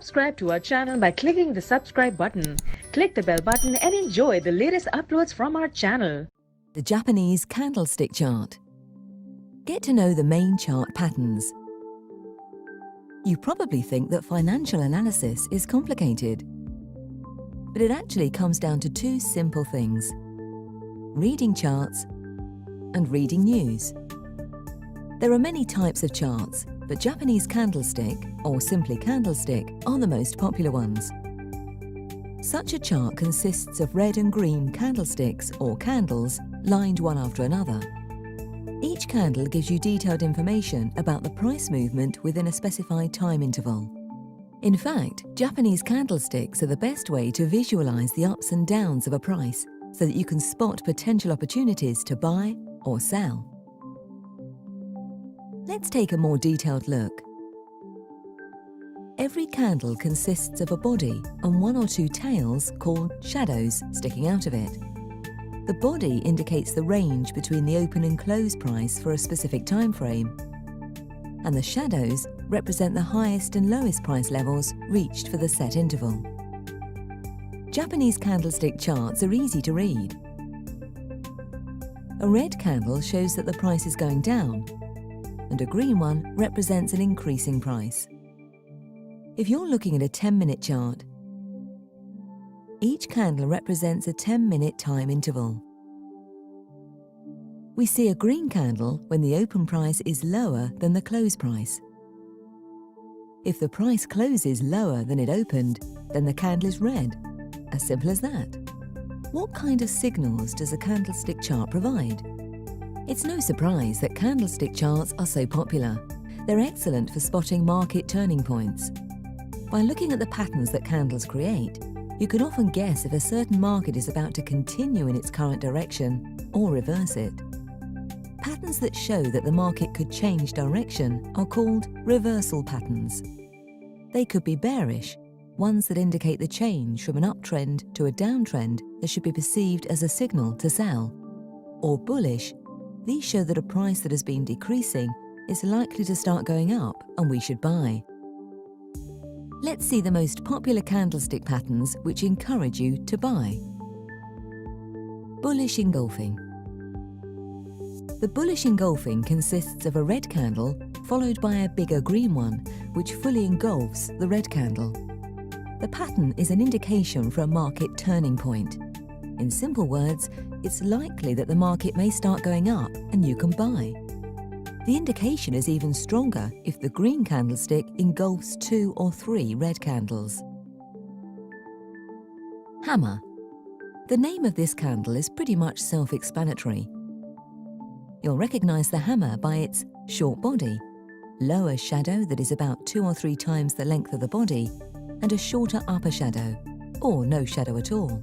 subscribe to our channel by clicking the subscribe button. Click the bell button and enjoy the latest uploads from our channel. The Japanese candlestick chart. Get to know the main chart patterns. You probably think that financial analysis is complicated, but it actually comes down to two simple things: reading charts and reading news. There are many types of charts, but Japanese candlestick, or simply candlestick, are the most popular ones. Such a chart consists of red and green candlesticks, or candles, lined one after another. Each candle gives you detailed information about the price movement within a specified time interval. In fact, Japanese candlesticks are the best way to visualize the ups and downs of a price so that you can spot potential opportunities to buy or sell. Let's take a more detailed look. Every candle consists of a body and one or two tails called shadows sticking out of it. The body indicates the range between the open and close price for a specific time frame, and the shadows represent the highest and lowest price levels reached for the set interval. Japanese candlestick charts are easy to read. A red candle shows that the price is going down, and a green one represents an increasing price. If you're looking at a 10-minute chart, each candle represents a 10-minute time interval. We see a green candle when the open price is lower than the close price. If the price closes lower than it opened, then the candle is red. As simple as that. What kind of signals does a candlestick chart provide? It's no surprise that candlestick charts are so popular. They're excellent for spotting market turning points. By looking at the patterns that candles create, you can often guess if a certain market is about to continue in its current direction or reverse it. Patterns that show that the market could change direction are called reversal patterns. They could be bearish, ones that indicate the change from an uptrend to a downtrend that should be perceived as a signal to sell, or bullish. These show that a price that has been decreasing is likely to start going up and we should buy. Let's see the most popular candlestick patterns which encourage you to buy. Bullish engulfing. The bullish engulfing consists of a red candle followed by a bigger green one, which fully engulfs the red candle. The pattern is an indication for a market turning point. In simple words, it's likely that the market may start going up and you can buy. The indication is even stronger if the green candlestick engulfs 2 or 3 red candles. Hammer. The name of this candle is pretty much self-explanatory. You'll recognize the hammer by its short body, lower shadow that is about 2 or 3 times the length of the body, and a shorter upper shadow, or no shadow at all.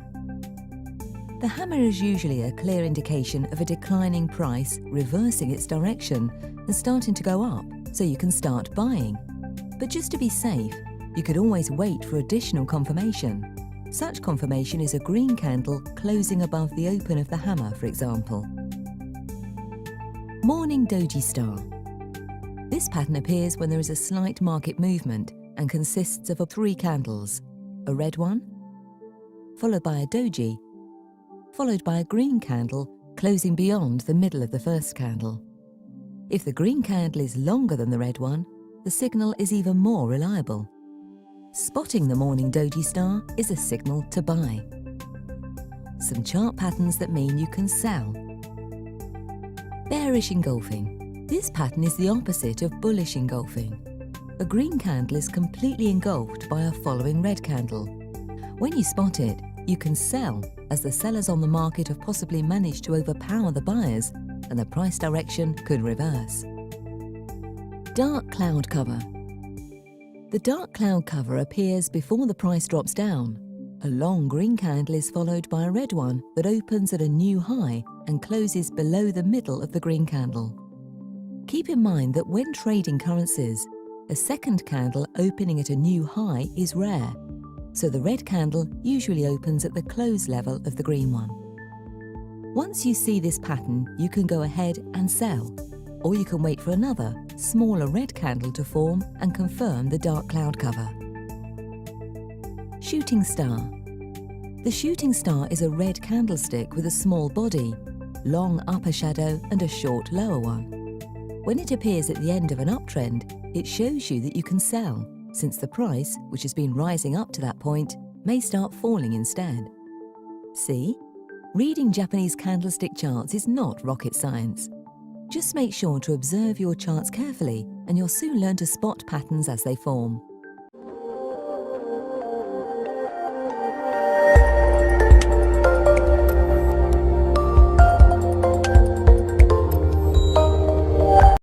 The hammer is usually a clear indication of a declining price reversing its direction and starting to go up, so you can start buying. But just to be safe, you could always wait for additional confirmation. Such confirmation is a green candle closing above the open of the hammer, for example. Morning doji star. This pattern appears when there is a slight market movement and consists of 3 candles, a red one, followed by a doji, followed by a green candle closing beyond the middle of the first candle. If the green candle is longer than the red one, the signal is even more reliable. Spotting the morning doji star is a signal to buy. Some chart patterns that mean you can sell. Bearish engulfing. This pattern is the opposite of bullish engulfing. A green candle is completely engulfed by a following red candle. When you spot it, you can sell, as the sellers on the market have possibly managed to overpower the buyers and the price direction could reverse. Dark cloud cover. The dark cloud cover appears before the price drops down. A long green candle is followed by a red one that opens at a new high and closes below the middle of the green candle. Keep in mind that when trading currencies, a second candle opening at a new high is rare, so the red candle usually opens at the close level of the green one. Once you see this pattern, you can go ahead and sell, or you can wait for another, smaller red candle to form and confirm the dark cloud cover. Shooting star. The shooting star is a red candlestick with a small body, long upper shadow and a short lower one. When it appears at the end of an uptrend, it shows you that you can sell, since the price, which has been rising up to that point, may start falling instead. See? Reading Japanese candlestick charts is not rocket science. Just make sure to observe your charts carefully and you'll soon learn to spot patterns as they form.